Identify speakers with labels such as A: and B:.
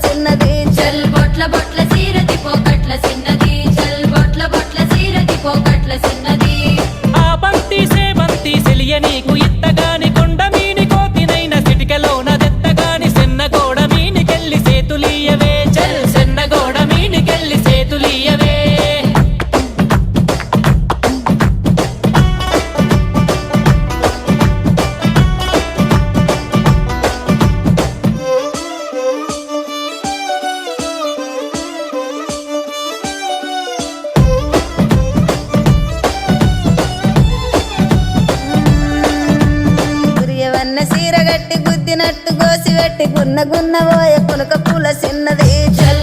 A: చిన్నది
B: చల్ బొట్ల బొట్ల సీరది పోకట్ల చిన్నది చల్ బొట్ల బొట్ల సీరది పోకట్ల చిన్నది
C: ఆ బంతి సేబంతి సెలియ నీకు ఇత్తగాని కొండ మీని కోతినైన సిటికలోన దెత్తగాని సెన్నగోడ మీనికెళ్ళి సేతులీయవే చల్ సెన్నగోడ మీనికెళ్ళి సేతులీయవే
A: గురియవన్న సీర గట్టి గుద్దినట్టు గోసి పెట్టి గున్న గున్న పోయ పులక పూల చిన్నది
B: చల్